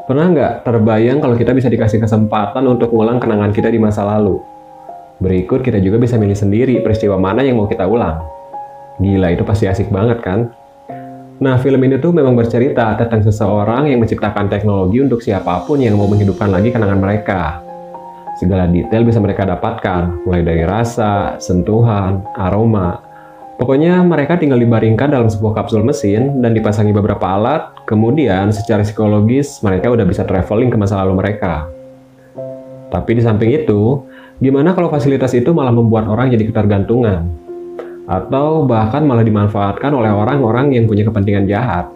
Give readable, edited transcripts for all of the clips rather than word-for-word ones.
Pernah nggak terbayang kalau kita bisa dikasih kesempatan untuk ngulang kenangan kita di masa lalu? Berikut kita juga bisa milih sendiri peristiwa mana yang mau kita ulang. Gila, itu pasti asik banget kan? Nah, film ini tuh memang bercerita tentang seseorang yang menciptakan teknologi untuk siapapun yang mau menghidupkan lagi kenangan mereka. Segala detail bisa mereka dapatkan, mulai dari rasa, sentuhan, aroma. Pokoknya mereka tinggal dibaringkan dalam sebuah kapsul mesin dan dipasangi beberapa alat, kemudian secara psikologis mereka udah bisa traveling ke masa lalu mereka. Tapi di samping itu, gimana kalau fasilitas itu malah membuat orang jadi ketergantungan? Atau bahkan malah dimanfaatkan oleh orang-orang yang punya kepentingan jahat?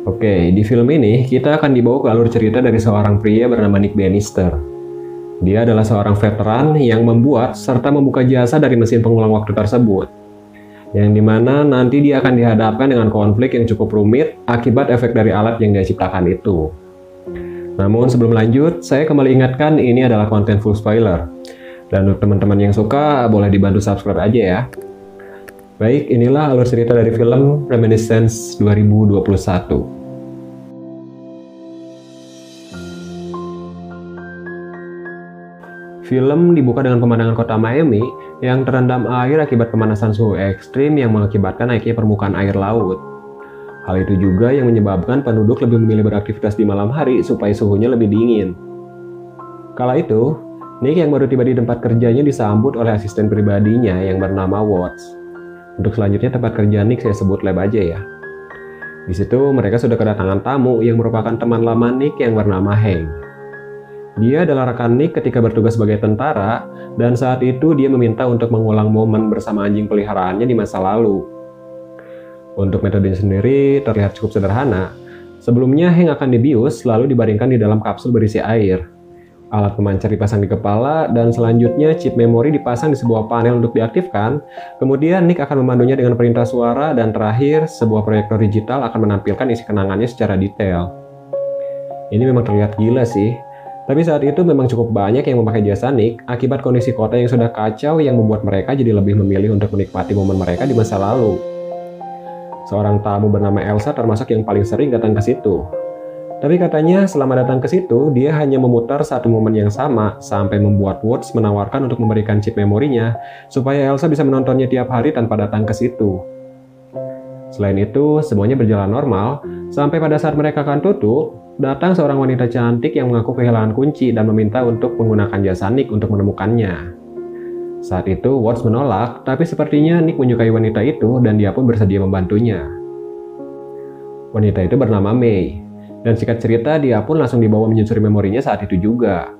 Oke, di film ini kita akan dibawa ke alur cerita dari seorang pria bernama Nick Bannister. Dia adalah seorang veteran yang membuat serta membuka jasa dari mesin pengulang waktu tersebut, yang dimana nanti dia akan dihadapkan dengan konflik yang cukup rumit akibat efek dari alat yang dia ciptakan itu. Namun sebelum lanjut, saya kembali ingatkan ini adalah konten full spoiler. Dan untuk teman-teman yang suka, boleh dibantu subscribe aja ya. Baik, inilah alur cerita dari film Reminiscence 2021. Film dibuka dengan pemandangan kota Miami yang terendam air akibat pemanasan suhu ekstrim yang mengakibatkan naiknya permukaan air laut. Hal itu juga yang menyebabkan penduduk lebih memilih beraktivitas di malam hari supaya suhunya lebih dingin. Kala itu, Nick yang baru tiba di tempat kerjanya disambut oleh asisten pribadinya yang bernama Watts. Untuk selanjutnya tempat kerja Nick saya sebut lab aja ya. Di situ mereka sudah kedatangan tamu yang merupakan teman lama Nick yang bernama Hank. Dia adalah rekan Nick ketika bertugas sebagai tentara, dan saat itu dia meminta untuk mengulang momen bersama anjing peliharaannya di masa lalu. Untuk metodenya sendiri terlihat cukup sederhana. Sebelumnya Hank akan dibius lalu dibaringkan di dalam kapsul berisi air. Alat pemancar dipasang di kepala, dan selanjutnya chip memori dipasang di sebuah panel untuk diaktifkan. Kemudian Nick akan memandunya dengan perintah suara, dan terakhir sebuah proyektor digital akan menampilkan isi kenangannya secara detail. Ini memang terlihat gila sih. Tapi saat itu memang cukup banyak yang memakai jasa Nick akibat kondisi kota yang sudah kacau yang membuat mereka jadi lebih memilih untuk menikmati momen mereka di masa lalu. Seorang tamu bernama Elsa termasuk yang paling sering datang ke situ. Tapi katanya selama datang ke situ, dia hanya memutar satu momen yang sama sampai membuat Watts menawarkan untuk memberikan chip memorinya supaya Elsa bisa menontonnya tiap hari tanpa datang ke situ. Selain itu, semuanya berjalan normal sampai pada saat mereka akan tutup, datang seorang wanita cantik yang mengaku kehilangan kunci dan meminta untuk menggunakan jasa Nick untuk menemukannya. Saat itu, Watts menolak, tapi sepertinya Nick menyukai wanita itu dan dia pun bersedia membantunya. Wanita itu bernama May, dan singkat cerita dia pun langsung dibawa menyusuri memorinya saat itu juga.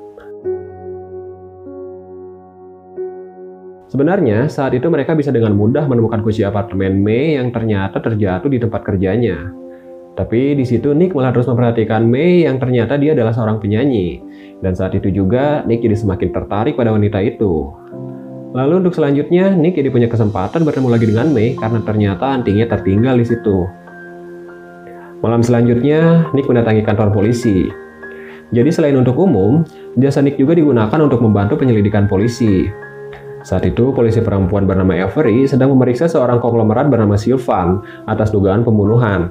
Sebenarnya, saat itu mereka bisa dengan mudah menemukan kunci apartemen May yang ternyata terjatuh di tempat kerjanya. Tapi di situ Nick malah terus memperhatikan May yang ternyata dia adalah seorang penyanyi. Dan saat itu juga Nick jadi semakin tertarik pada wanita itu. Lalu untuk selanjutnya, Nick jadi punya kesempatan bertemu lagi dengan May karena ternyata antingnya tertinggal di situ. Malam selanjutnya, Nick mendatangi kantor polisi. Jadi selain untuk umum, jasa Nick juga digunakan untuk membantu penyelidikan polisi. Saat itu, polisi perempuan bernama Avery sedang memeriksa seorang konglomerat bernama Sylvan atas dugaan pembunuhan.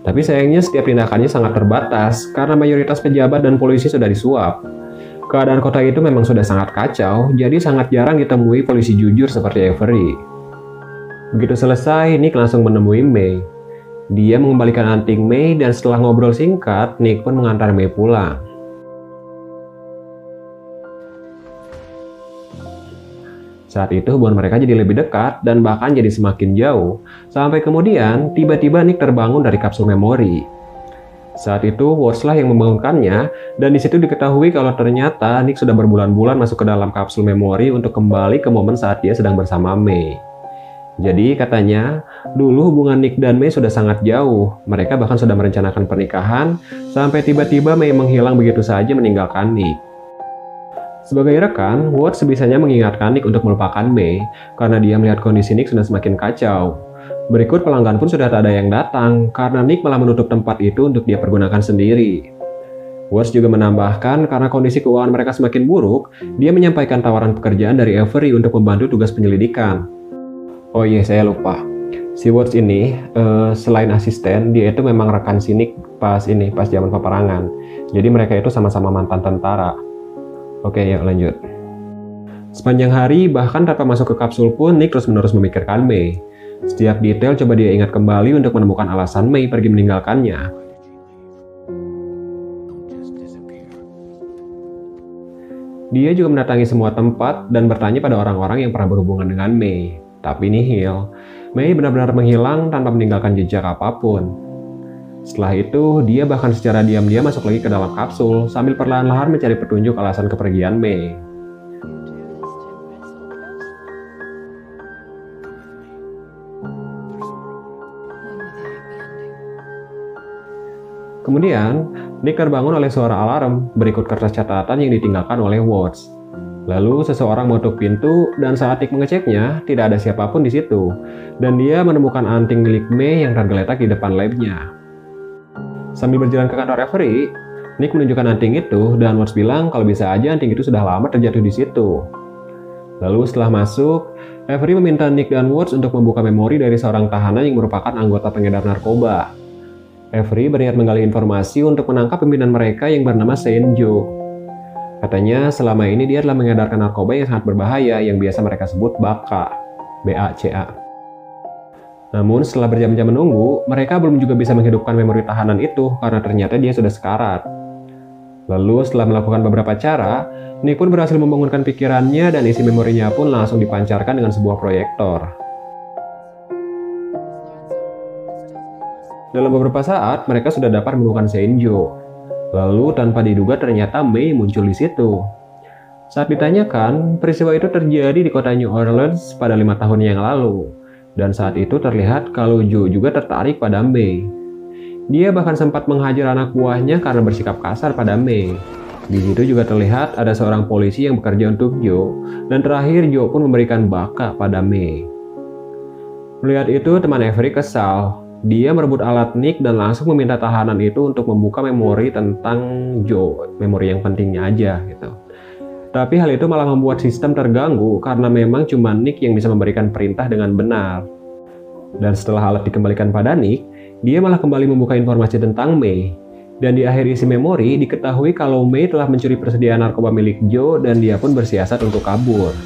Tapi sayangnya setiap tindakannya sangat terbatas karena mayoritas pejabat dan polisi sudah disuap. Keadaan kota itu memang sudah sangat kacau, jadi sangat jarang ditemui polisi jujur seperti Avery. Begitu selesai, Nick langsung menemui May. Dia mengembalikan anting May dan setelah ngobrol singkat, Nick pun mengantar May pulang. Saat itu hubungan mereka jadi lebih dekat dan bahkan jadi semakin jauh. Sampai kemudian tiba-tiba Nick terbangun dari kapsul memori. Saat itu Watts lah yang membangunkannya dan di situ diketahui kalau ternyata Nick sudah berbulan-bulan masuk ke dalam kapsul memori untuk kembali ke momen saat dia sedang bersama May. Jadi katanya dulu hubungan Nick dan May sudah sangat jauh. Mereka bahkan sudah merencanakan pernikahan sampai tiba-tiba May menghilang begitu saja meninggalkan Nick. Sebagai rekan, Watts sebisanya mengingatkan Nick untuk melupakan May karena dia melihat kondisi Nick sudah semakin kacau. Berikut pelanggan pun sudah tak ada yang datang karena Nick malah menutup tempat itu untuk dia pergunakan sendiri. Watts juga menambahkan karena kondisi keuangan mereka semakin buruk, dia menyampaikan tawaran pekerjaan dari Avery untuk membantu tugas penyelidikan. Oh iya, saya lupa. Si Watts ini selain asisten, dia itu memang rekan si Nick pas zaman peperangan. Jadi mereka itu sama-sama mantan tentara. Oke, yuk lanjut. Sepanjang hari, bahkan tanpa masuk ke kapsul pun, Nick terus-menerus memikirkan May. Setiap detail coba dia ingat kembali untuk menemukan alasan May pergi meninggalkannya. Dia juga mendatangi semua tempat dan bertanya pada orang-orang yang pernah berhubungan dengan May. Tapi nihil. May benar-benar menghilang tanpa meninggalkan jejak apapun. Setelah itu, dia bahkan secara diam-diam masuk lagi ke dalam kapsul sambil perlahan-lahan mencari petunjuk alasan kepergian May. Kemudian, Nick terbangun oleh suara alarm berikut kertas catatan yang ditinggalkan oleh Watts. Lalu seseorang mengetuk pintu dan saat Nick mengeceknya, tidak ada siapapun di situ. Dan dia menemukan anting milik May yang tergeletak di depan labnya. Sambil berjalan ke kantor Avery, Nick menunjukkan anting itu dan Watts bilang kalau bisa aja anting itu sudah lama terjatuh di situ. Lalu setelah masuk, Avery meminta Nick dan Watts untuk membuka memori dari seorang tahanan yang merupakan anggota pengedar narkoba. Avery berniat menggali informasi untuk menangkap pimpinan mereka yang bernama Senjo. Katanya selama ini dia telah mengedarkan narkoba yang sangat berbahaya yang biasa mereka sebut BACA. B-A-C-A. Namun setelah berjam-jam menunggu, mereka belum juga bisa menghidupkan memori tahanan itu karena ternyata dia sudah sekarat. Lalu setelah melakukan beberapa cara, Nick pun berhasil membangunkan pikirannya dan isi memorinya pun langsung dipancarkan dengan sebuah proyektor. Dalam beberapa saat, mereka sudah dapat menemukan Senjo. Lalu tanpa diduga ternyata May muncul di situ. Saat ditanyakan, peristiwa itu terjadi di kota New Orleans pada 5 tahun yang lalu. Dan saat itu terlihat kalau Joe juga tertarik pada May. Dia bahkan sempat menghajar anak buahnya karena bersikap kasar pada May. Di situ juga terlihat ada seorang polisi yang bekerja untuk Joe, dan terakhir Joe pun memberikan BACA pada May. Melihat itu, teman Avery kesal. Dia merebut alat Nick dan langsung meminta tahanan itu untuk membuka memori tentang Joe, memori yang pentingnya aja gitu. Tapi hal itu malah membuat sistem terganggu karena memang cuma Nick yang bisa memberikan perintah dengan benar. Dan setelah alat dikembalikan pada Nick, dia malah kembali membuka informasi tentang May. Dan di akhir isi memori diketahui kalau May telah mencuri persediaan narkoba milik Joe dan dia pun bersiasat untuk kabur.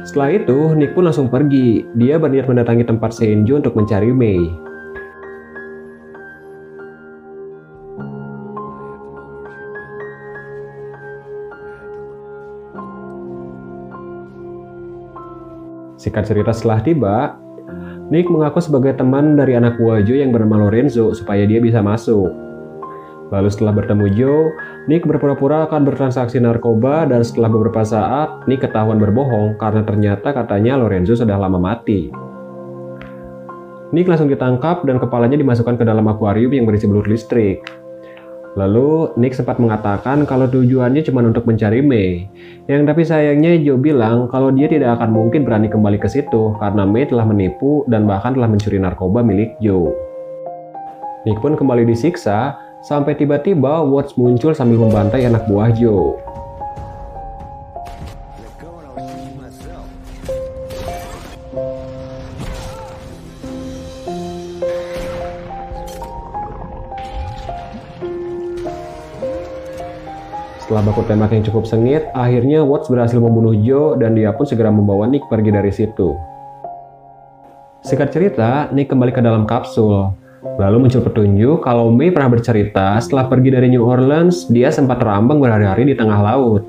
Setelah itu, Nick pun langsung pergi. Dia berniat mendatangi tempat Senjo untuk mencari May. Singkat cerita setelah tiba, Nick mengaku sebagai teman dari anak buah Joe yang bernama Lorenzo supaya dia bisa masuk. Lalu setelah bertemu Joe, Nick berpura-pura akan bertransaksi narkoba dan setelah beberapa saat, Nick ketahuan berbohong karena ternyata katanya Lorenzo sudah lama mati. Nick langsung ditangkap dan kepalanya dimasukkan ke dalam akuarium yang berisi belut listrik. Lalu, Nick sempat mengatakan kalau tujuannya cuma untuk mencari May. Tapi sayangnya Joe bilang kalau dia tidak akan mungkin berani kembali ke situ karena May telah menipu dan bahkan telah mencuri narkoba milik Joe. Nick pun kembali disiksa, sampai tiba-tiba Watts muncul sambil membantai anak buah Joe. Setelah baku tembak yang cukup sengit, akhirnya Watts berhasil membunuh Joe dan dia pun segera membawa Nick pergi dari situ. Singkat cerita, Nick kembali ke dalam kapsul. Lalu muncul petunjuk kalau May pernah bercerita setelah pergi dari New Orleans, dia sempat terambang berhari-hari di tengah laut.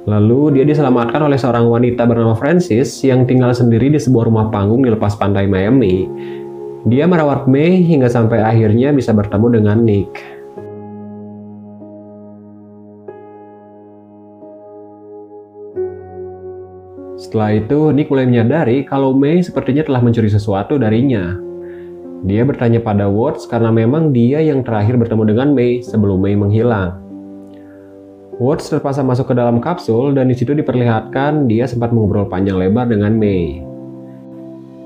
Lalu dia diselamatkan oleh seorang wanita bernama Francis yang tinggal sendiri di sebuah rumah panggung di lepas pantai Miami. Dia merawat May hingga sampai akhirnya bisa bertemu dengan Nick. Setelah itu, Nick mulai menyadari kalau May sepertinya telah mencuri sesuatu darinya. Dia bertanya pada Watts karena memang dia yang terakhir bertemu dengan May sebelum May menghilang. Watts terpaksa masuk ke dalam kapsul dan di situ diperlihatkan dia sempat mengobrol panjang lebar dengan May.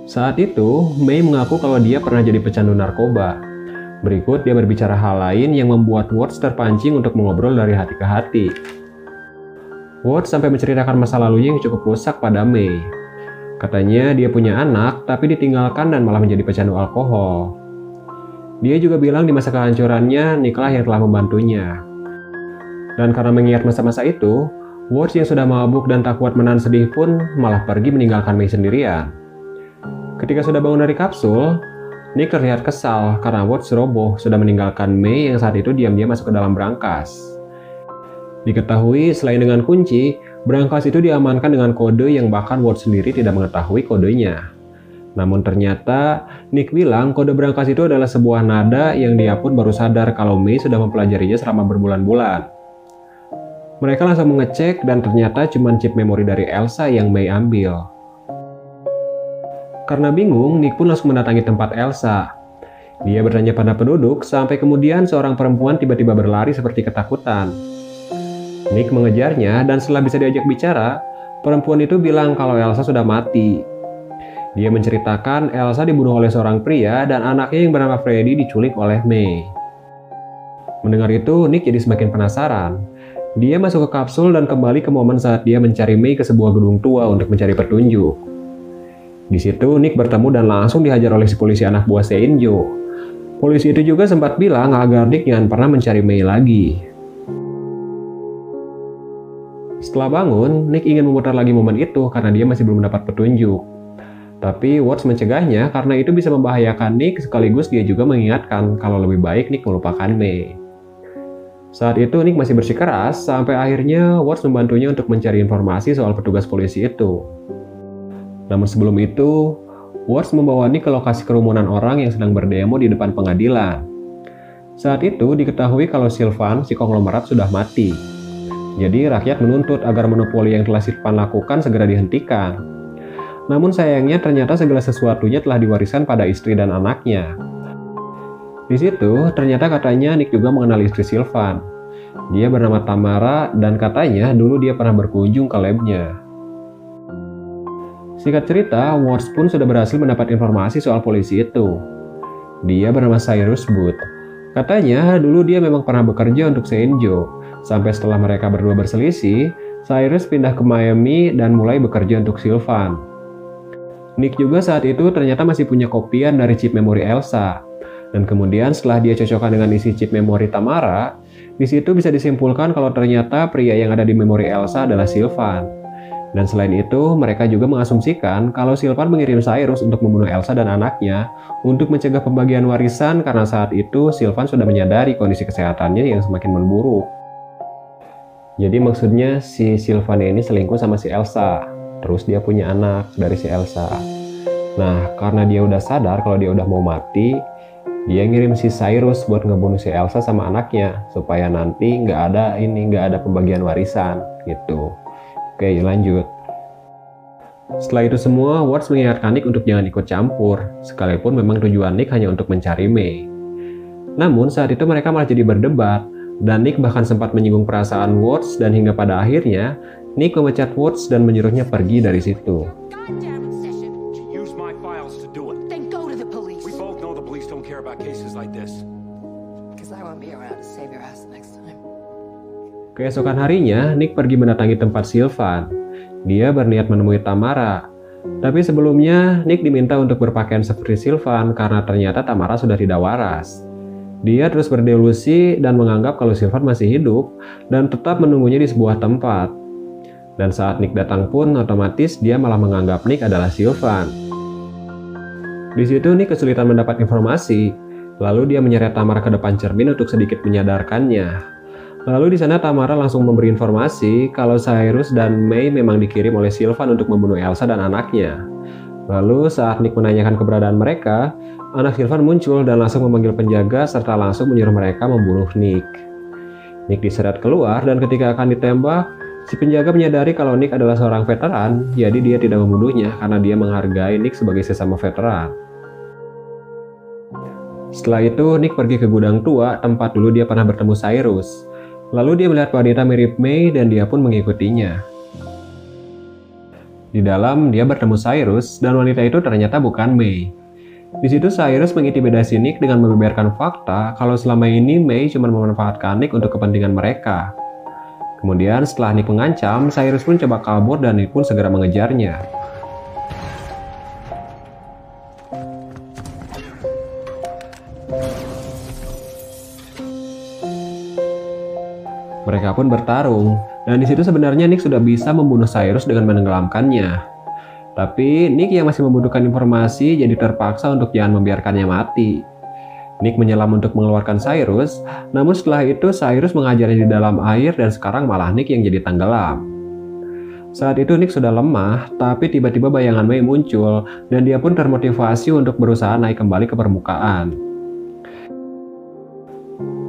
Saat itu, May mengaku kalau dia pernah jadi pecandu narkoba. Berikut dia berbicara hal lain yang membuat Watts terpancing untuk mengobrol dari hati ke hati. Watts sampai menceritakan masa lalunya yang cukup rusak pada May. Katanya dia punya anak, tapi ditinggalkan dan malah menjadi pecandu alkohol. Dia juga bilang di masa kehancurannya, Nick lah yang telah membantunya. Dan karena mengingat masa-masa itu, Watts yang sudah mabuk dan tak kuat menahan sedih pun malah pergi meninggalkan May sendirian. Ketika sudah bangun dari kapsul, Nick terlihat kesal karena Watts roboh sudah meninggalkan May yang saat itu diam-diam masuk ke dalam brankas. Diketahui selain dengan kunci, brankas itu diamankan dengan kode yang bahkan Watts sendiri tidak mengetahui kodenya. Namun ternyata Nick bilang kode brankas itu adalah sebuah nada yang dia pun baru sadar kalau May sudah mempelajarinya selama berbulan-bulan. Mereka langsung mengecek dan ternyata cuma chip memori dari Elsa yang May ambil. Karena bingung, Nick pun langsung mendatangi tempat Elsa. Dia bertanya pada penduduk sampai kemudian seorang perempuan tiba-tiba berlari seperti ketakutan. Nick mengejarnya dan setelah bisa diajak bicara, perempuan itu bilang kalau Elsa sudah mati. Dia menceritakan Elsa dibunuh oleh seorang pria dan anaknya yang bernama Freddy diculik oleh May. Mendengar itu, Nick jadi semakin penasaran. Dia masuk ke kapsul dan kembali ke momen saat dia mencari May ke sebuah gedung tua untuk mencari petunjuk. Di situ, Nick bertemu dan langsung dihajar oleh si polisi anak buah Seinjo. Polisi itu juga sempat bilang agar Nick jangan pernah mencari May lagi. Setelah bangun, Nick ingin memutar lagi momen itu karena dia masih belum mendapat petunjuk. Tapi Watts mencegahnya karena itu bisa membahayakan Nick sekaligus dia juga mengingatkan kalau lebih baik Nick melupakan May. Saat itu Nick masih bersikeras sampai akhirnya Watts membantunya untuk mencari informasi soal petugas polisi itu. Namun sebelum itu, Watts membawa Nick ke lokasi kerumunan orang yang sedang berdemo di depan pengadilan. Saat itu diketahui kalau Sylvan, si konglomerat, sudah mati. Jadi rakyat menuntut agar monopoli yang telah Sylvan lakukan segera dihentikan. Namun sayangnya ternyata segala sesuatunya telah diwariskan pada istri dan anaknya. Di situ ternyata katanya Nick juga mengenal istri Sylvan. Dia bernama Tamara dan katanya dulu dia pernah berkunjung ke labnya. Singkat cerita, Watts pun sudah berhasil mendapat informasi soal polisi itu. Dia bernama Cyrus Booth. Katanya dulu dia memang pernah bekerja untuk Seinjo. Sampai setelah mereka berdua berselisih, Cyrus pindah ke Miami dan mulai bekerja untuk Sylvan. Nick juga saat itu ternyata masih punya kopian dari chip memori Elsa. Dan kemudian setelah dia cocokkan dengan isi chip memori Tamara, di situ bisa disimpulkan kalau ternyata pria yang ada di memori Elsa adalah Sylvan. Dan selain itu, mereka juga mengasumsikan kalau Sylvan mengirim Cyrus untuk membunuh Elsa dan anaknya untuk mencegah pembagian warisan karena saat itu Sylvan sudah menyadari kondisi kesehatannya yang semakin memburuk. Jadi maksudnya si Sylvan ini selingkuh sama si Elsa, terus dia punya anak dari si Elsa. Nah, karena dia udah sadar kalau dia udah mau mati, dia ngirim si Cyrus buat ngebunuh si Elsa sama anaknya supaya nanti nggak ada pembagian warisan gitu. Oke, lanjut. Setelah itu semua, Watts mengingatkan Nick untuk jangan ikut campur, sekalipun memang tujuan Nick hanya untuk mencari May. Namun saat itu mereka malah jadi berdebat, dan Nick bahkan sempat menyinggung perasaan Watts dan hingga pada akhirnya Nick memecat Watts dan menyuruhnya pergi dari situ. Keesokan harinya, Nick pergi mendatangi tempat Sylvan. Dia berniat menemui Tamara. Tapi sebelumnya, Nick diminta untuk berpakaian seperti Sylvan karena ternyata Tamara sudah tidak waras. Dia terus berdelusi dan menganggap kalau Sylvan masih hidup dan tetap menunggunya di sebuah tempat. Dan saat Nick datang pun, otomatis dia malah menganggap Nick adalah Sylvan. Di situ Nick kesulitan mendapat informasi. Lalu dia menyeret Tamara ke depan cermin untuk sedikit menyadarkannya. Lalu di sana Tamara langsung memberi informasi kalau Cyrus dan May memang dikirim oleh Sylvan untuk membunuh Elsa dan anaknya. Lalu saat Nick menanyakan keberadaan mereka, anak Sylvan muncul dan langsung memanggil penjaga serta langsung menyuruh mereka membunuh Nick. Nick diseret keluar dan ketika akan ditembak, si penjaga menyadari kalau Nick adalah seorang veteran, jadi dia tidak membunuhnya karena dia menghargai Nick sebagai sesama veteran. Setelah itu, Nick pergi ke gudang tua tempat dulu dia pernah bertemu Cyrus. Lalu dia melihat wanita mirip May dan dia pun mengikutinya. Di dalam, dia bertemu Cyrus dan wanita itu ternyata bukan May. Di situ Cyrus mengintimidasi Nick dengan membeberkan fakta kalau selama ini May cuma memanfaatkan Nick untuk kepentingan mereka. Kemudian setelah Nick mengancam, Cyrus pun coba kabur dan Nick pun segera mengejarnya. Mereka pun bertarung, dan di situ sebenarnya Nick sudah bisa membunuh Cyrus dengan menenggelamkannya. Tapi Nick yang masih membutuhkan informasi jadi terpaksa untuk jangan membiarkannya mati. Nick menyelam untuk mengeluarkan Cyrus, namun setelah itu Cyrus mengajarnya di dalam air dan sekarang malah Nick yang jadi tenggelam. Saat itu Nick sudah lemah, tapi tiba-tiba bayangan Mei muncul dan dia pun termotivasi untuk berusaha naik kembali ke permukaan.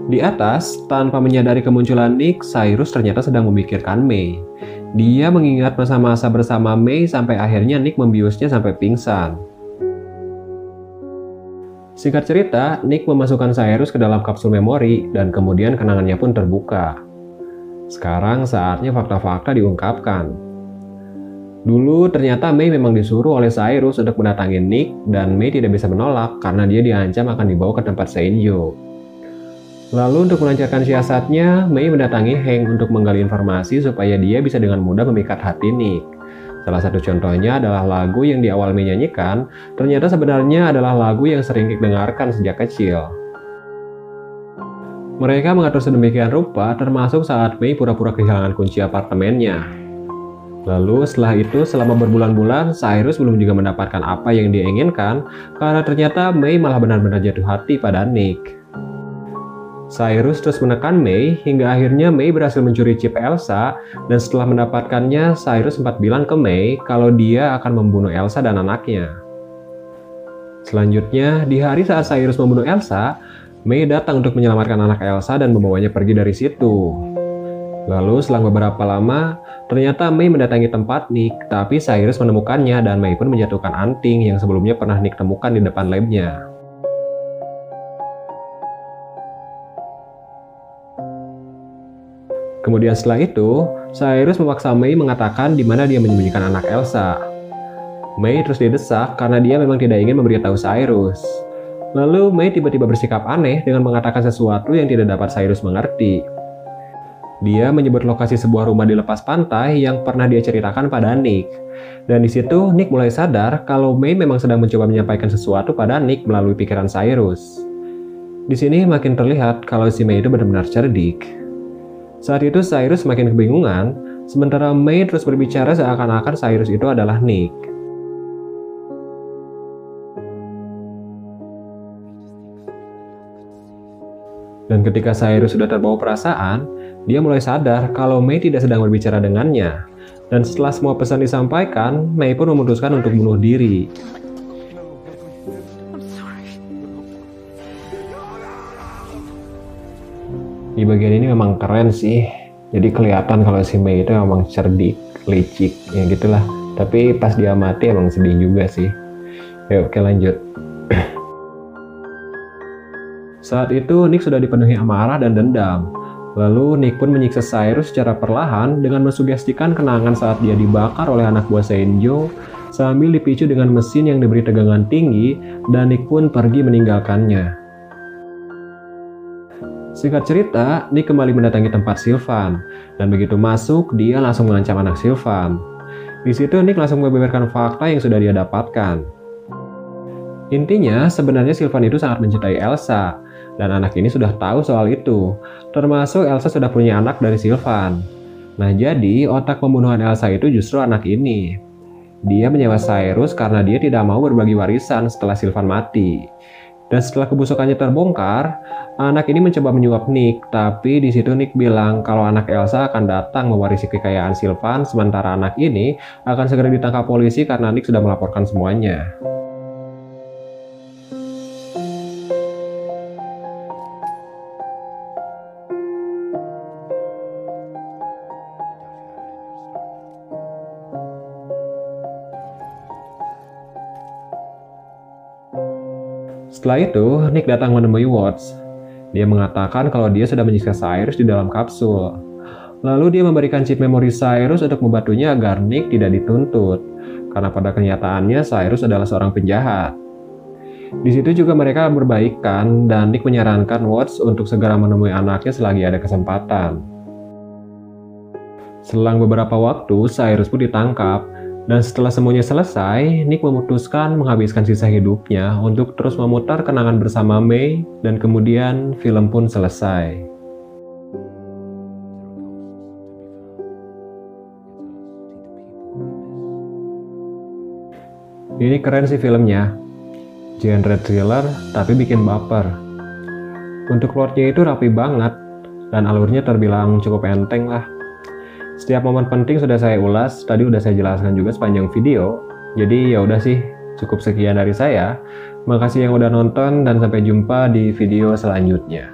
Di atas, tanpa menyadari kemunculan Nick, Cyrus ternyata sedang memikirkan Mei. Dia mengingat masa-masa bersama Mei sampai akhirnya Nick membiusnya sampai pingsan. Singkat cerita, Nick memasukkan Cyrus ke dalam kapsul memori dan kemudian kenangannya pun terbuka. Sekarang saatnya fakta-fakta diungkapkan. Dulu ternyata Mei memang disuruh oleh Cyrus untuk mendatangi Nick dan Mei tidak bisa menolak karena dia diancam akan dibawa ke tempat Senjo. Lalu untuk melancarkan siasatnya, Mei mendatangi Hank untuk menggali informasi supaya dia bisa dengan mudah memikat hati Nick. Salah satu contohnya adalah lagu yang di awal Mei nyanyikan, ternyata sebenarnya adalah lagu yang sering Nick dengarkan sejak kecil. Mereka mengatur sedemikian rupa termasuk saat Mei pura-pura kehilangan kunci apartemennya. Lalu setelah itu selama berbulan-bulan Cyrus belum juga mendapatkan apa yang dia inginkan karena ternyata Mei malah benar-benar jatuh hati pada Nick. Cyrus terus menekan Mei hingga akhirnya Mei berhasil mencuri chip Elsa dan setelah mendapatkannya Cyrus sempat bilang ke Mei kalau dia akan membunuh Elsa dan anaknya. Selanjutnya di hari saat Cyrus membunuh Elsa, Mei datang untuk menyelamatkan anak Elsa dan membawanya pergi dari situ. Lalu selang beberapa lama, ternyata Mei mendatangi tempat Nick, tapi Cyrus menemukannya dan Mei pun menjatuhkan anting yang sebelumnya pernah Nick temukan di depan labnya. Kemudian setelah itu, Cyrus memaksa Mei mengatakan di mana dia menyembunyikan anak Elsa. Mei terus didesak karena dia memang tidak ingin memberitahu Cyrus. Lalu Mei tiba-tiba bersikap aneh dengan mengatakan sesuatu yang tidak dapat Cyrus mengerti. Dia menyebut lokasi sebuah rumah di lepas pantai yang pernah dia ceritakan pada Nick. Dan di situ Nick mulai sadar kalau Mei memang sedang mencoba menyampaikan sesuatu pada Nick melalui pikiran Cyrus. Di sini makin terlihat kalau si Mei itu benar-benar cerdik. Saat itu Cyrus semakin kebingungan, sementara Mei terus berbicara seakan-akan Cyrus itu adalah Nick. Dan ketika Cyrus sudah terbawa perasaan, dia mulai sadar kalau Mei tidak sedang berbicara dengannya. Dan setelah semua pesan disampaikan, Mei pun memutuskan untuk bunuh diri. Di bagian ini memang keren sih. Jadi kelihatan kalau si Mei itu memang cerdik, licik, ya gitulah. Tapi pas dia mati emang sedih juga sih. Yuk, oke lanjut. Saat itu Nick sudah dipenuhi amarah dan dendam. Lalu Nick pun menyiksa Cyrus secara perlahan dengan mensugestikan kenangan saat dia dibakar oleh anak buah Senjo sambil dipicu dengan mesin yang diberi tegangan tinggi dan Nick pun pergi meninggalkannya. Singkat cerita, Nick kembali mendatangi tempat Sylvan dan begitu masuk dia langsung mengancam anak Sylvan. Di situ Nick langsung membeberkan fakta yang sudah dia dapatkan. Intinya sebenarnya Sylvan itu sangat mencintai Elsa. Dan anak ini sudah tahu soal itu, termasuk Elsa sudah punya anak dari Sylvan. Nah jadi otak pembunuhan Elsa itu justru anak ini. Dia menyewa Cyrus karena dia tidak mau berbagi warisan setelah Sylvan mati. Dan setelah kebusukannya terbongkar, anak ini mencoba menyuap Nick, tapi di situ Nick bilang kalau anak Elsa akan datang mewarisi kekayaan Sylvan, sementara anak ini akan segera ditangkap polisi karena Nick sudah melaporkan semuanya. Setelah itu, Nick datang menemui Watts. Dia mengatakan kalau dia sudah menyiksa Cyrus di dalam kapsul. Lalu dia memberikan chip memori Cyrus untuk membantunya agar Nick tidak dituntut, karena pada kenyataannya Cyrus adalah seorang penjahat. Di situ juga mereka berbaikan dan Nick menyarankan Watts untuk segera menemui anaknya selagi ada kesempatan. Selang beberapa waktu, Cyrus pun ditangkap. Dan setelah semuanya selesai, Nick memutuskan menghabiskan sisa hidupnya untuk terus memutar kenangan bersama Mei dan kemudian film pun selesai. Ini keren sih filmnya. Genre thriller tapi bikin baper. Untuk plotnya itu rapi banget dan alurnya terbilang cukup enteng lah. Setiap momen penting sudah saya ulas, tadi udah saya jelaskan juga sepanjang video. Jadi ya udah sih, cukup sekian dari saya. Makasih yang udah nonton dan sampai jumpa di video selanjutnya.